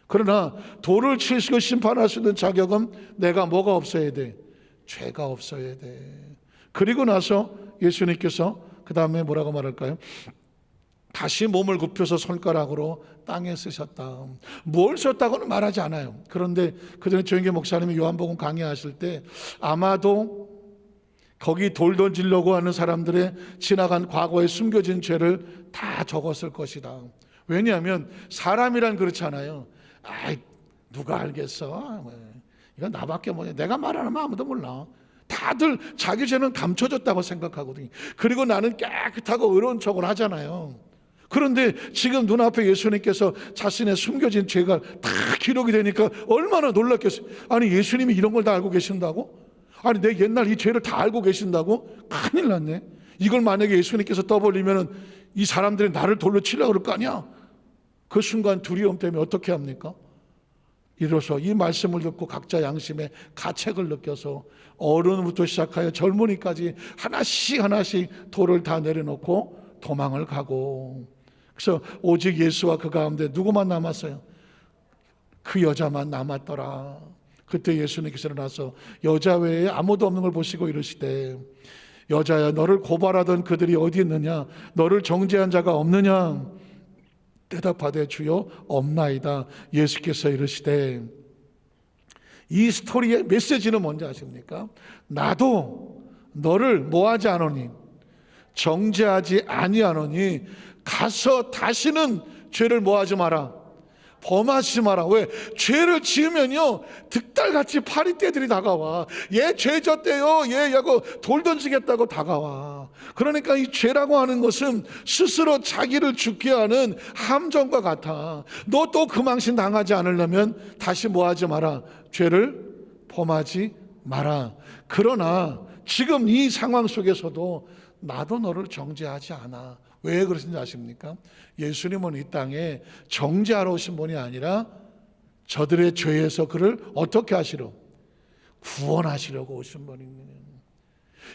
그러나 돌을 치시고 심판할 수 있는 자격은 내가 뭐가 없어야 돼? 죄가 없어야 돼. 그리고 나서 예수님께서 그 다음에 뭐라고 말할까요? 다시 몸을 굽혀서 손가락으로 땅에 쓰셨다. 뭘 썼다고는 말하지 않아요. 그런데 그전에 조영계 목사님이 요한복음 강의하실 때 아마도 거기 돌 던지려고 하는 사람들의 지나간 과거에 숨겨진 죄를 다 적었을 것이다. 왜냐하면 사람이란 그렇잖아요. 아이, 누가 알겠어? 이건 나밖에 모르냐. 내가 말 안 하면 아무도 몰라. 다들 자기 죄는 감춰졌다고 생각하거든요. 그리고 나는 깨끗하고 의로운 척을 하잖아요. 그런데 지금 눈앞에 예수님께서 자신의 숨겨진 죄가 다 기록이 되니까 얼마나 놀랐겠어요. 아니, 예수님이 이런 걸 다 알고 계신다고? 아니, 내 옛날 이 죄를 다 알고 계신다고? 큰일 났네. 이걸 만약에 예수님께서 떠벌리면 이 사람들이 나를 돌로 치려고 그럴 거 아니야. 그 순간 두려움 때문에 어떻게 합니까? 이로써 이 말씀을 듣고 각자 양심의 가책을 느껴서 어른부터 시작하여 젊은이까지 하나씩 하나씩 돌을 다 내려놓고 도망을 가고, 그래서 오직 예수와 그 가운데 누구만 남았어요? 그 여자만 남았더라. 그때 예수님께서 일어나서 여자 외에 아무도 없는 걸 보시고 이르시되, 여자야, 너를 고발하던 그들이 어디 있느냐? 너를 정죄한 자가 없느냐? 대답하되 주여 없나이다. 예수께서 이르시되, 이 스토리의 메시지는 뭔지 아십니까? 나도 너를 뭐하지 않으니? 정죄하지 아니하노니 가서 다시는 죄를 뭐하지 마라, 범하지 마라. 왜? 죄를 지으면요 득달같이 파리떼들이 다가와. 얘 죄 졌대요, 얘 야고 돌 던지겠다고 다가와. 그러니까 이 죄라고 하는 것은 스스로 자기를 죽게 하는 함정과 같아. 너 또 그 망신 당하지 않으려면 다시 뭐하지 마라, 죄를 범하지 마라. 그러나 지금 이 상황 속에서도 나도 너를 정죄하지 않아. 왜 그러신지 아십니까? 예수님은 이 땅에 정죄하러 오신 분이 아니라 저들의 죄에서 그를 어떻게 하시러? 구원하시려고 오신 분입니다.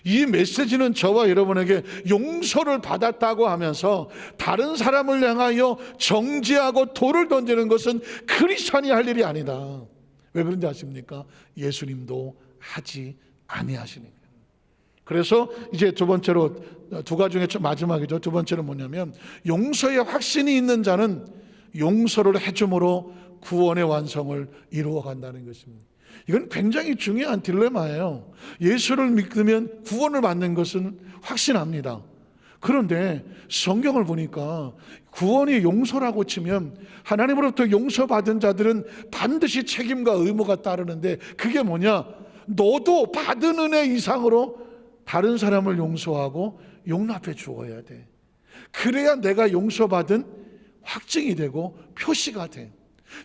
이 메시지는 저와 여러분에게 용서를 받았다고 하면서 다른 사람을 향하여 정죄하고 돌을 던지는 것은 크리스찬이 할 일이 아니다. 왜 그런지 아십니까? 예수님도 하지 아니하시니까. 그래서 이제 두 번째로, 두 가지 중에 마지막이죠. 두 번째는 뭐냐면, 용서의 확신이 있는 자는 용서를 해줌으로 구원의 완성을 이루어 간다는 것입니다. 이건 굉장히 중요한 딜레마예요. 예수를 믿으면 구원을 받는 것은 확신합니다. 그런데 성경을 보니까 구원이 용서라고 치면 하나님으로부터 용서받은 자들은 반드시 책임과 의무가 따르는데, 그게 뭐냐? 너도 받은 은혜 이상으로 다른 사람을 용서하고 용납해 주어야 돼. 그래야 내가 용서받은 확증이 되고 표시가 돼.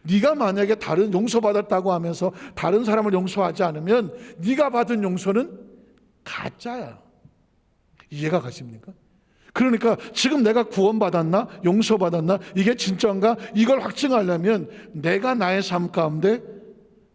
네가 만약에 다른 용서받았다고 하면서 다른 사람을 용서하지 않으면 네가 받은 용서는 가짜야. 이해가 가십니까? 그러니까 지금 내가 구원받았나? 용서받았나? 이게 진짜인가? 이걸 확증하려면 내가 나의 삶 가운데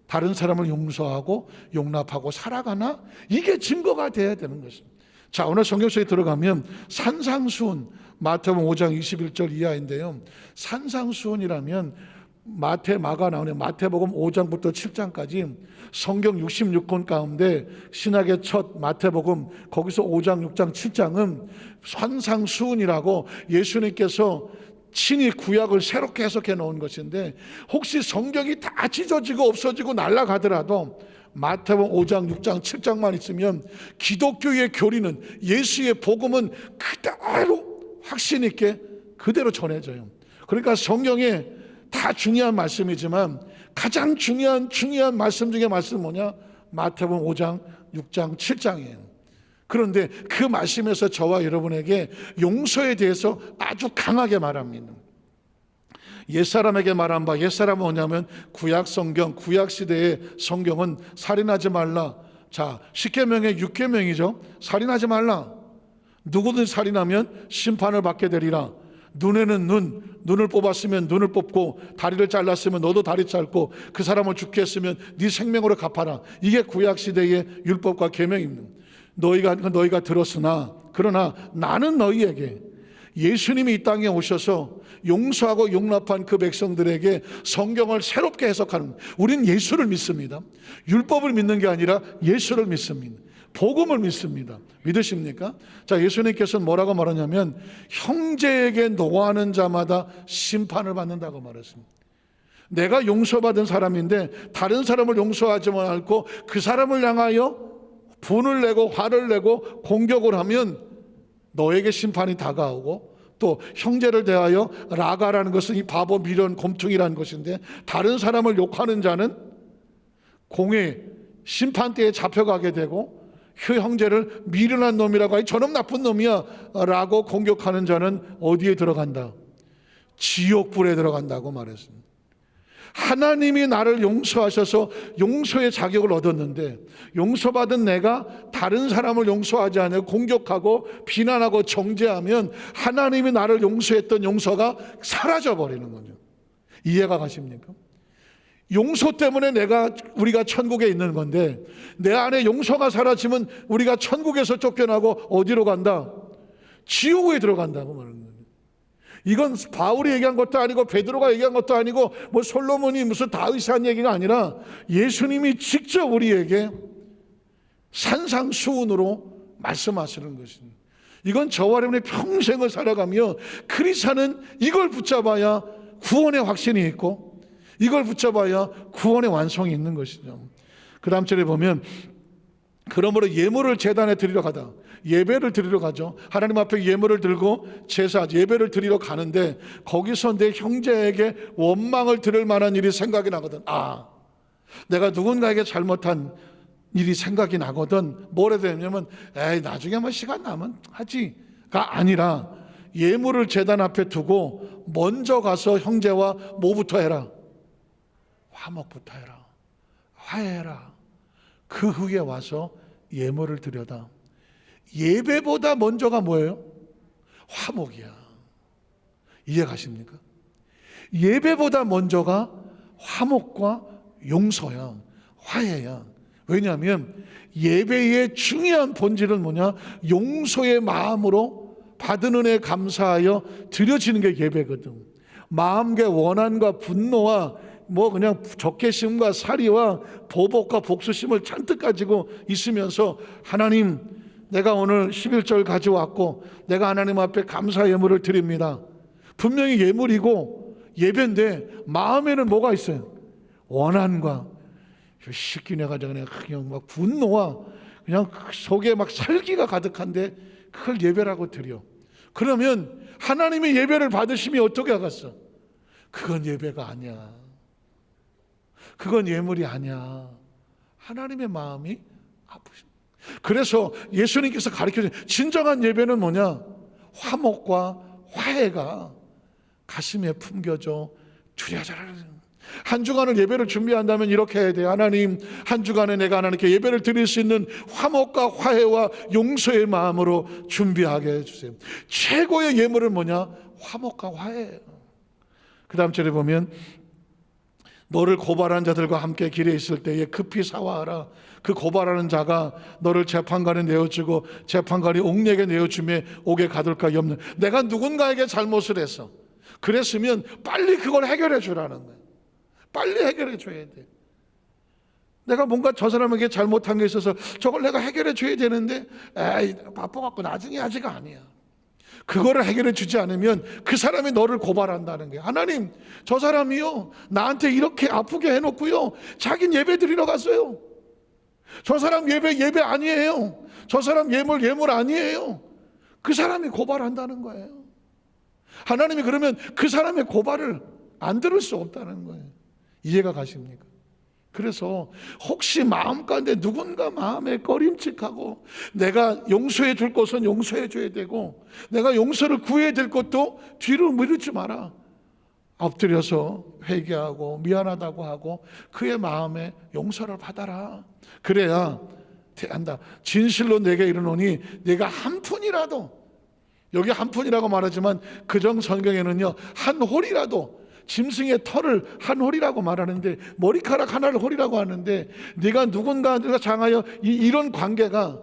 다른 사람을 용서하고 용납하고 살아가나? 이게 증거가 돼야 되는 것입니다. 자, 오늘 성경 속에 들어가면 산상수훈, 마태복음 5장 21절 이하인데요. 산상수훈이라면 마태, 마가 나오는 마태복음 5장부터 7장까지 성경 66권 가운데 신학의 첫 마태복음, 거기서 5장, 6장, 7장은 산상수훈이라고 예수님께서 친히 구약을 새롭게 해석해 놓은 것인데, 혹시 성경이 다 찢어지고 없어지고 날아가더라도 마태복음 5장, 6장, 7장만 있으면 기독교의 교리는, 예수의 복음은 그대로 확신 있게 그대로 전해져요. 그러니까 성경에 다 중요한 말씀이지만 가장 중요한 말씀 중에 말씀은 뭐냐? 마태복음 5장, 6장, 7장이에요. 그런데 그 말씀에서 저와 여러분에게 용서에 대해서 아주 강하게 말합니다. 옛사람에게 말한 바, 옛사람은 뭐냐면 구약 성경, 구약 시대의 성경은 살인하지 말라. 자, 10계명의 6계명이죠. 살인하지 말라. 누구든 살인하면 심판을 받게 되리라. 눈에는 눈을 뽑았으면 눈을 뽑고, 다리를 잘랐으면 너도 다리 짧고, 그 사람을 죽게 했으면 네 생명으로 갚아라. 이게 구약 시대의 율법과 계명입니다. 너희가 들었으나, 그러나 나는 너희에게, 예수님이 이 땅에 오셔서 용서하고 용납한 그 백성들에게 성경을 새롭게 해석하는, 우린 예수를 믿습니다. 율법을 믿는 게 아니라 예수를 믿습니다. 복음을 믿습니다. 믿으십니까? 자, 예수님께서는 뭐라고 말하냐면 형제에게 노하는 자마다 심판을 받는다고 말했습니다. 내가 용서받은 사람인데 다른 사람을 용서하지 않고 그 사람을 향하여 분을 내고 화를 내고 공격을 하면 너에게 심판이 다가오고, 또 형제를 대하여 라가라는 것은 이 바보, 미련, 곰퉁이라는 것인데, 다른 사람을 욕하는 자는 공의 심판대에 잡혀가게 되고, 그 형제를 미련한 놈이라고 하니 저놈 나쁜 놈이야 라고 공격하는 자는 어디에 들어간다? 지옥불에 들어간다고 말했습니다. 하나님이 나를 용서하셔서 용서의 자격을 얻었는데, 용서받은 내가 다른 사람을 용서하지 않고 공격하고 비난하고 정죄하면 하나님이 나를 용서했던 용서가 사라져버리는 거죠. 이해가 가십니까? 용서 때문에 우리가 천국에 있는 건데, 내 안에 용서가 사라지면 우리가 천국에서 쫓겨나고 어디로 간다? 지옥에 들어간다고 말하는 거예요. 이건 바울이 얘기한 것도 아니고 베드로가 얘기한 것도 아니고 뭐 솔로몬이 무슨 다윗이 한 얘기가 아니라 예수님이 직접 우리에게 산상수훈으로 말씀하시는 것입니다. 이건 저와 여러분의 평생을 살아가며 크리스찬은 이걸 붙잡아야 구원의 확신이 있고, 이걸 붙잡아야 구원의 완성이 있는 것이죠. 그 다음 절에 보면, 그러므로 예물을 제단에 드리러 가다. 예배를 드리러 가죠. 하나님 앞에 예물을 들고 예배를 드리러 가는데, 거기서 내 형제에게 원망을 들을 만한 일이 생각이 나거든. 내가 누군가에게 잘못한 일이 생각이 나거든. 뭐래 되냐면, 나중에 뭐 시간 나면 하지가 아니라, 예물을 제단 앞에 두고 먼저 가서 형제와 뭐부터 해라? 화목부터 해라. 화해해라. 그 후에 와서 예물을 드려다. 예배보다 먼저가 뭐예요? 화목이야. 이해 가십니까? 예배보다 먼저가 화목과 용서야, 화해야. 왜냐하면 예배의 중요한 본질은 뭐냐? 용서의 마음으로 받은 은혜에 감사하여 드려지는 게 예배거든. 마음의 원한과 분노와 그냥 적개심과 살이와 보복과 복수심을 잔뜩 가지고 있으면서 하나님, 내가 오늘 11절 가져왔고 내가 하나님 앞에 감사 예물을 드립니다. 분명히 예물이고 예배인데 마음에는 뭐가 있어요? 원한과 시끼내가 그냥 막 분노와 그냥 속에 막 살기가 가득한데 그걸 예배라고 드려. 그러면 하나님의 예배를 받으심이 어떻게 하겠어? 그건 예배가 아니야. 그건 예물이 아니야. 하나님의 마음이 아프신. 그래서 예수님께서 가르쳐준 진정한 예배는 뭐냐? 화목과 화해가 가슴에 품겨져 두려져라. 한 주간을 예배를 준비한다면 이렇게 해야 돼요. 하나님, 한 주간에 내가 하나님께 예배를 드릴 수 있는 화목과 화해와 용서의 마음으로 준비하게 해주세요. 최고의 예물은 뭐냐? 화목과 화해예요. 그 다음 절에 보면 너를 고발한 자들과 함께 길에 있을 때에 급히 사와하라. 그 고발하는 자가 너를 재판관에 내어주고 재판관이 옥내게 내어주며 옥에 가둘까 없는. 내가 누군가에게 잘못을 했어. 그랬으면 빨리 그걸 해결해 주라는 거예요. 빨리 해결해 줘야 돼. 내가 뭔가 저 사람에게 잘못한 게 있어서 저걸 내가 해결해 줘야 되는데 에이 바빠갖고 나중에 하지가 아니야. 그거를 해결해 주지 않으면 그 사람이 너를 고발한다는 거예요. 하나님, 저 사람이요 나한테 이렇게 아프게 해놓고요 자긴 예배 드리러 갔어요. 저 사람 예배 아니에요. 저 사람 예물 아니에요. 그 사람이 고발한다는 거예요. 하나님이 그러면 그 사람의 고발을 안 들을 수 없다는 거예요. 이해가 가십니까? 그래서 혹시 마음 가운데 누군가 마음에 꺼림칙하고 내가 용서해 줄 것은 용서해 줘야 되고 내가 용서를 구해야 될 것도 뒤로 미루지 마라. 엎드려서 회개하고 미안하다고 하고 그의 마음에 용서를 받아라. 그래야 한다. 진실로 내게 이르노니 내가 한 푼이라도, 여기 한 푼이라고 말하지만 그정 성경에는요 한 홀이라도, 짐승의 털을 한 홀이라고 말하는데 머리카락 하나를 홀이라고 하는데 네가 누군가가 장하여 이런 관계가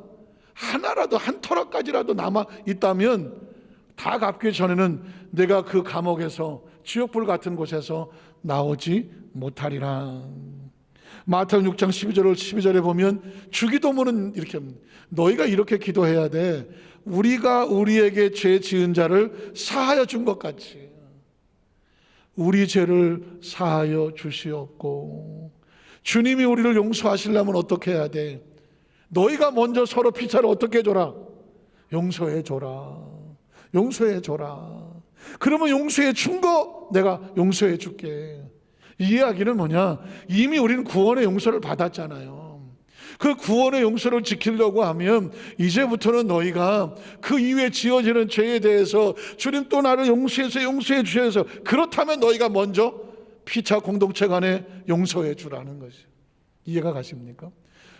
하나라도 한 터럭까지라도 남아 있다면 다 갚기 전에는 내가 그 감옥에서 지옥불 같은 곳에서 나오지 못하리라. 마태복음 6장 12절에 보면 주기도문은 이렇게 합니다. 너희가 이렇게 기도해야 돼. 우리가 우리에게 죄 지은 자를 사하여 준 것 같이 우리 죄를 사하여 주시옵고. 주님이 우리를 용서하시려면 어떻게 해야 돼? 너희가 먼저 서로 피차를 어떻게 해줘라? 용서해 줘라. 용서해 줘라. 그러면 용서해 준 거 내가 용서해 줄게. 이 이야기는 뭐냐? 이미 우리는 구원의 용서를 받았잖아요. 그 구원의 용서를 지키려고 하면 이제부터는 너희가 그 이후에 지어지는 죄에 대해서 주님 또 나를 용서해 주셔서 그렇다면 너희가 먼저 피차 공동체 간에 용서해 주라는 것이에요. 이해가 가십니까?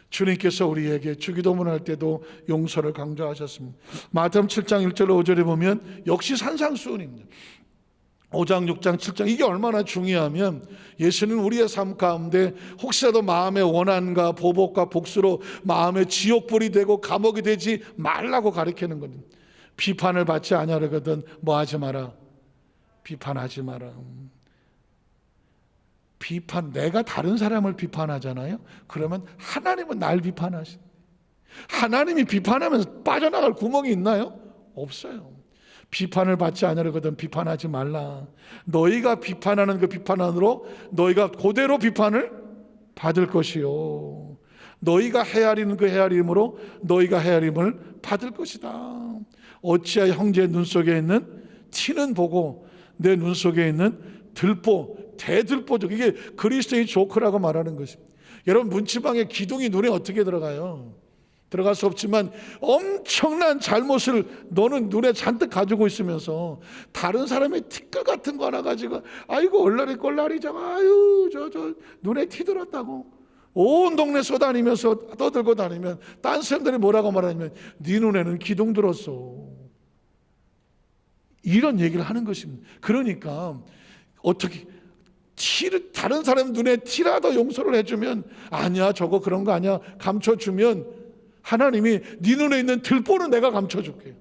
주님께서 우리에게 주기도문 할 때도 용서를 강조하셨습니다. 마태복음 7장 1절로 5절에 보면 역시 산상수훈입니다. 5장, 6장, 7장 이게 얼마나 중요하면 예수는 우리의 삶 가운데 혹시라도 마음의 원한과 보복과 복수로 마음의 지옥불이 되고 감옥이 되지 말라고 가르치는 거든. 비판을 받지 아니하거든 뭐 하지 마라. 비판하지 마라. 비판, 내가 다른 사람을 비판하잖아요. 그러면 하나님은 날 비판하신다. 하나님이 비판하면서 빠져나갈 구멍이 있나요? 없어요. 비판을 받지 않으려거든 비판하지 말라. 너희가 비판하는 그 비판 안으로 너희가 그대로 비판을 받을 것이요 너희가 헤아리는 그 헤아림으로 너희가 헤아림을 받을 것이다. 어찌하여 형제의 눈 속에 있는 티는 보고 내 눈 속에 있는 들보, 대들보적, 이게 그리스도의 조크라고 말하는 것입니다. 여러분 문지방에 기둥이 눈에 어떻게 들어가요? 들어갈 수 없지만 엄청난 잘못을 너는 눈에 잔뜩 가지고 있으면서 다른 사람의 티끌 같은 거 하나 가지고 아이고 얼라리 꼴라리죠, 아유 저 눈에 티 들었다고 온 동네 쏘다니면서 떠들고 다니면 딴 사람들이 뭐라고 말하냐면 네 눈에는 기둥 들었어, 이런 얘기를 하는 것입니다. 그러니까 어떻게 다른 사람 눈에 티라도 용서를 해주면, 아니야 저거 그런 거 아니야 감춰주면 하나님이 네 눈에 있는 들보는 내가 감춰줄게.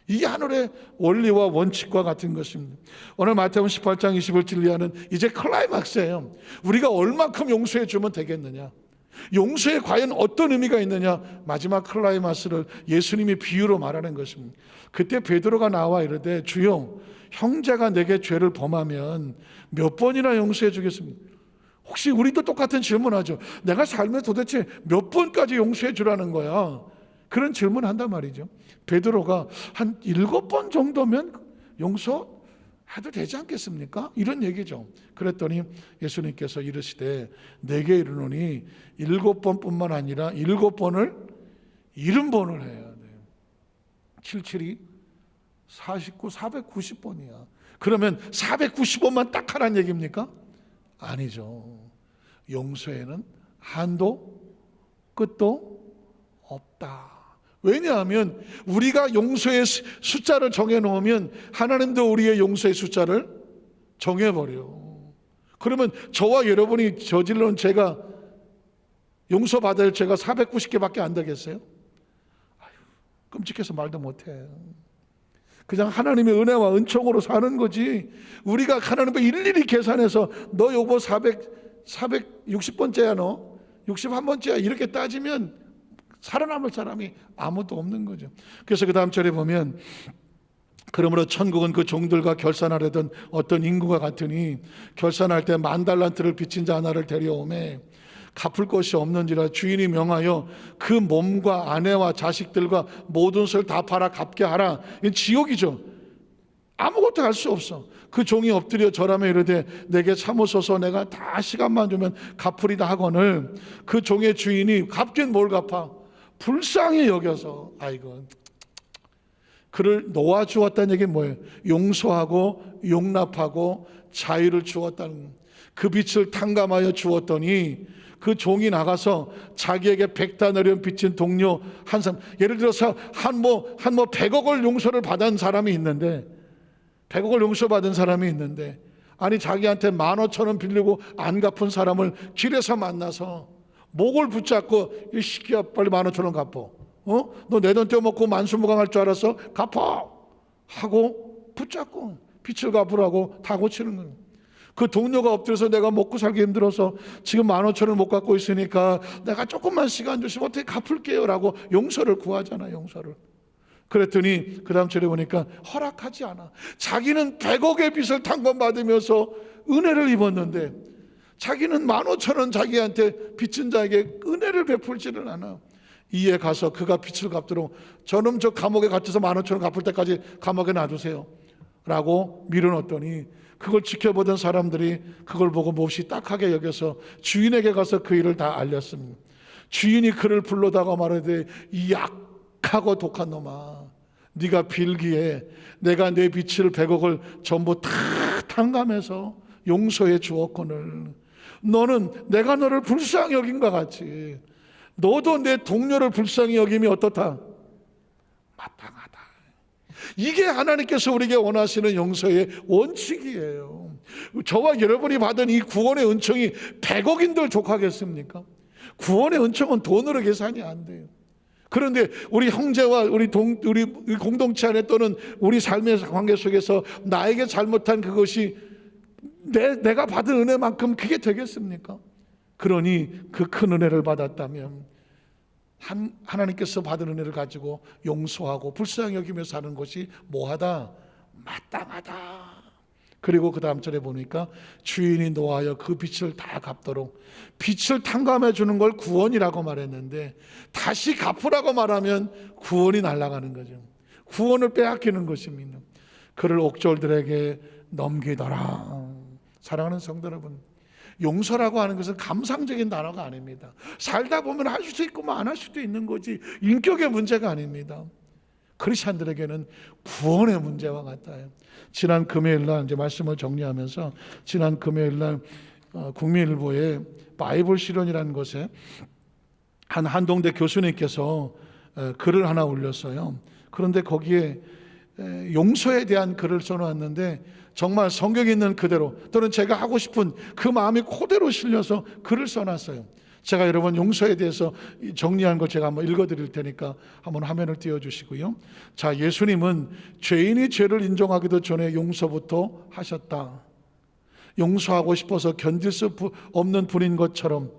이게 하늘의 원리와 원칙과 같은 것입니다. 오늘 마태복음 18장 21절 이하는 이제 클라이막스예요. 우리가 얼만큼 용서해 주면 되겠느냐, 용서에 과연 어떤 의미가 있느냐, 마지막 클라이막스를 예수님이 비유로 말하는 것입니다. 그때 베드로가 나와 이르되 주여 형제가 내게 죄를 범하면 몇 번이나 용서해 주겠습니까? 혹시 우리도 똑같은 질문하죠. 내가 삶에 도대체 몇 번까지 용서해 주라는 거야? 그런 질문 한단 말이죠. 베드로가 한 7번 정도면 용서해도 되지 않겠습니까? 이런 얘기죠. 그랬더니 예수님께서 이르시되 내게 이르노니 7번뿐만 아니라 7번을 70번을 해야 돼요. 77이 49, 490번이야. 그러면 490번만 딱 하라는 얘기입니까? 아니죠. 용서에는 한도 끝도 없다. 왜냐하면 우리가 용서의 숫자를 정해놓으면 하나님도 우리의 용서의 숫자를 정해버려. 그러면 저와 여러분이 저질러온 죄가, 용서받아야 할 죄가 490개밖에 안 되겠어요? 아유, 끔찍해서 말도 못해. 그냥 하나님의 은혜와 은총으로 사는 거지, 우리가 하나님과 일일이 계산해서 너 요거 460번째야 너 61번째야 이렇게 따지면 살아남을 사람이 아무도 없는 거죠. 그래서 그 다음 절에 보면 그러므로 천국은 그 종들과 결산하려던 어떤 인구가 같으니 결산할 때 10,000달란트를 빚진 자 하나를 데려오매 갚을 것이 없는지라 주인이 명하여 그 몸과 아내와 자식들과 모든 것을 다 팔아 갚게 하라. 이건 지옥이죠. 아무것도 할 수 없어. 그 종이 엎드려 절하며 이르되 내게 참으소서 내가 다 시간만 주면 갚으리다 하거늘 그 종의 주인이 갚긴 뭘 갚아? 불쌍히 여겨서, 아이고, 그를 놓아주었다는 얘기는 뭐예요? 용서하고 용납하고 자유를 주었다는, 그 빛을 탕감하여 주었더니 그 종이 나가서 자기에게 100다나리온 빚진 동료 한 사람, 예를 들어서 한 100억을 용서를 받은 사람이 있는데, 100억을 용서받은 사람이 있는데, 아니 자기한테 15,000원 빌리고 안 갚은 사람을 길에서 만나서 목을 붙잡고 이 시끼야 빨리 15,000원 갚어. 너 내 돈 떼어먹고 만수무강할 줄 알았어? 갚아 하고 붙잡고 빚을 갚으라고 다 고치는 거예요. 그 동료가 엎드려서 내가 먹고 살기 힘들어서 지금 15,000원을 못 갚고 있으니까 내가 조금만 시간 주시면 어떻게 갚을게요 라고 용서를 구하잖아. 용서를. 그랬더니 그 다음 절에 보니까 허락하지 않아. 자기는 100억의 빚을 탕감받으면서 은혜를 입었는데 자기는 15,000원 자기한테 빚진 자에게 은혜를 베풀지를 않아. 이에 가서 그가 빚을 갚도록 저놈 저 감옥에 갇혀서 15,000원 갚을 때까지 감옥에 놔두세요 라고 밀어넣었더니 그걸 지켜보던 사람들이 그걸 보고 몹시 딱하게 여겨서 주인에게 가서 그 일을 다 알렸습니다. 주인이 그를 불러다가 말하되 이 약하고 독한 놈아, 네가 빌기에 내가 내 빚을 100억을 전부 다 탕감해서 용서해 주었거늘 너는 내가 너를 불쌍히 여긴 것 같이 너도 내 동료를 불쌍히 여김이 어떻다? 마땅하다. 이게 하나님께서 우리에게 원하시는 용서의 원칙이에요. 저와 여러분이 받은 이 구원의 은총이 100억인들 족하겠습니까? 구원의 은총은 돈으로 계산이 안 돼요. 그런데 우리 형제와 우리 공동체 안에 또는 우리 삶의 관계 속에서 나에게 잘못한 그것이 내가 받은 은혜만큼 그게 되겠습니까? 그러니 그 큰 은혜를 받았다면 하나님께서 받은 은혜를 가지고 용서하고 불쌍히 여기며 사는 것이 뭐하다? 마땅하다. 그리고 그 다음 절에 보니까 주인이 노하여 그 빚을 다 갚도록, 빚을 탕감해 주는 걸 구원이라고 말했는데 다시 갚으라고 말하면 구원이 날아가는 거죠. 구원을 빼앗기는 것입니다. 그를 옥졸들에게 넘기더라. 사랑하는 성도 여러분, 용서라고 하는 것은 감상적인 단어가 아닙니다. 살다 보면 할 수도 있고 안 할 수도 있는 거지 인격의 문제가 아닙니다. 크리스찬들에게는 구원의 문제와 같아요. 지난 금요일날 이제 말씀을 정리하면서 지난 금요일날 국민일보에 바이블 실현이라는 것에 한동대 교수님께서 글을 하나 올렸어요. 그런데 거기에 용서에 대한 글을 써놓았는데 정말 성경에 있는 그대로 또는 제가 하고 싶은 그 마음이 그대로 실려서 글을 써놨어요. 제가 여러분 용서에 대해서 정리한 걸 제가 한번 읽어드릴 테니까 한번 화면을 띄워주시고요. 자, 예수님은 죄인이 죄를 인정하기도 전에 용서부터 하셨다. 용서하고 싶어서 견딜 수 없는 분인 것처럼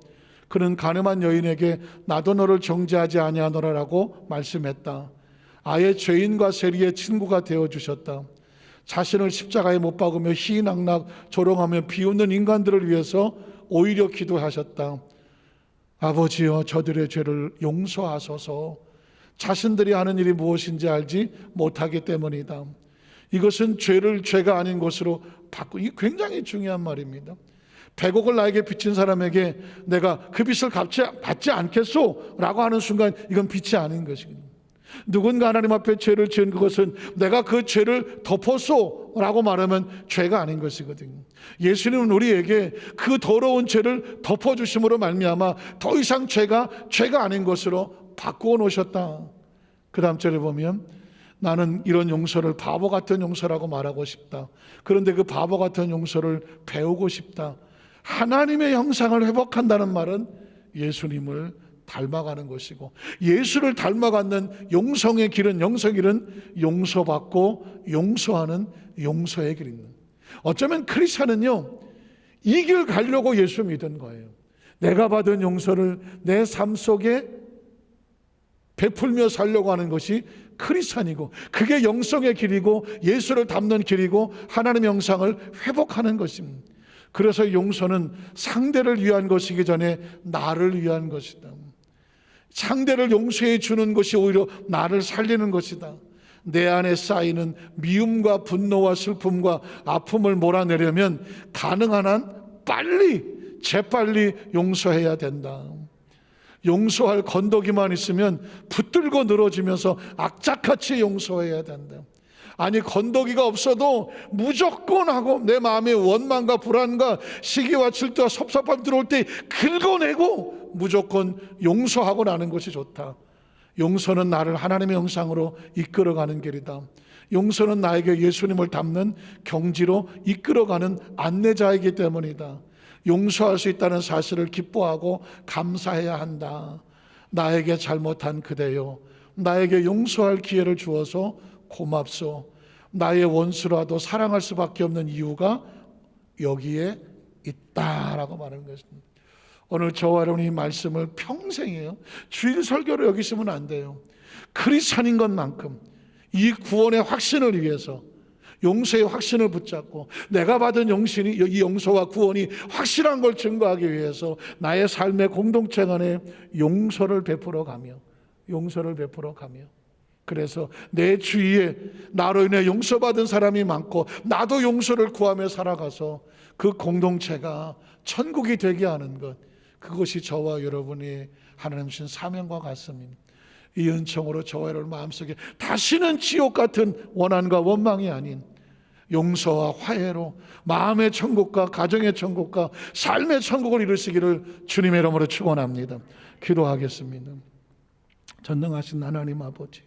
그는 가늠한 여인에게 나도 너를 정죄하지 아니하노라라고 말씀했다. 아예 죄인과 세리의 친구가 되어주셨다. 자신을 십자가에 못 박으며 희낙낙 조롱하며 비웃는 인간들을 위해서 오히려 기도하셨다. 아버지여, 저들의 죄를 용서하소서. 자신들이 하는 일이 무엇인지 알지 못하기 때문이다. 이것은 죄를 죄가 아닌 것으로 바꾸기 굉장히 중요한 말입니다. 100억을 나에게 빚진 사람에게 내가 그 빚을 받지 않겠소 라고 하는 순간 이건 빚이 아닌 것이거든요. 누군가 하나님 앞에 죄를 지은 그것은 내가 그 죄를 덮었소 라고 말하면 죄가 아닌 것이거든요. 예수님은 우리에게 그 더러운 죄를 덮어주심으로 말미암아 더 이상 죄가 아닌 것으로 바꾸어 놓으셨다. 그 다음 절에 보면 나는 이런 용서를 바보 같은 용서라고 말하고 싶다. 그런데 그 바보 같은 용서를 배우고 싶다. 하나님의 형상을 회복한다는 말은 예수님을 닮아가는 것이고, 예수를 닮아가는 영성의 길은 용서받고 용서하는 용서의 길입니다. 어쩌면 크리스찬은요, 이 길 가려고 예수 믿은 거예요. 내가 받은 용서를 내 삶 속에 베풀며 살려고 하는 것이 크리스찬이고, 그게 영성의 길이고 예수를 닮는 길이고 하나님의 형상을 회복하는 것입니다. 그래서 용서는 상대를 위한 것이기 전에 나를 위한 것이다. 상대를 용서해 주는 것이 오히려 나를 살리는 것이다. 내 안에 쌓이는 미움과 분노와 슬픔과 아픔을 몰아내려면 가능한 한 재빨리 용서해야 된다. 용서할 건더기만 있으면 붙들고 늘어지면서 악착같이 용서해야 된다. 아니, 건더기가 없어도 무조건 하고 내 마음의 원망과 불안과 시기와 질투와 섭섭함 들어올 때 긁어내고 무조건 용서하고 나는 것이 좋다. 용서는 나를 하나님의 형상으로 이끌어가는 길이다. 용서는 나에게 예수님을 닮는 경지로 이끌어가는 안내자이기 때문이다. 용서할 수 있다는 사실을 기뻐하고 감사해야 한다. 나에게 잘못한 그대요, 나에게 용서할 기회를 주어서 고맙소. 나의 원수라도 사랑할 수밖에 없는 이유가 여기에 있다라고 말하는 것입니다. 오늘 저와 여러분이 말씀을 평생이에요, 주일 설교로 여기시면 안 돼요. 크리스찬인 것만큼 이 구원의 확신을 위해서 용서의 확신을 붙잡고 내가 받은 이 용서와 구원이 확실한 걸 증거하기 위해서 나의 삶의 공동체 안에 용서를 베풀어 가며 그래서 내 주위에 나로 인해 용서받은 사람이 많고 나도 용서를 구하며 살아가서 그 공동체가 천국이 되게 하는 것, 그것이 저와 여러분이 하나님 주신 사명과 같습니다. 이 은총으로 저와 여러분 마음속에 다시는 지옥 같은 원한과 원망이 아닌 용서와 화해로 마음의 천국과 가정의 천국과 삶의 천국을 이루시기를 주님의 이름으로 축원합니다. 기도하겠습니다. 전능하신 하나님 아버지,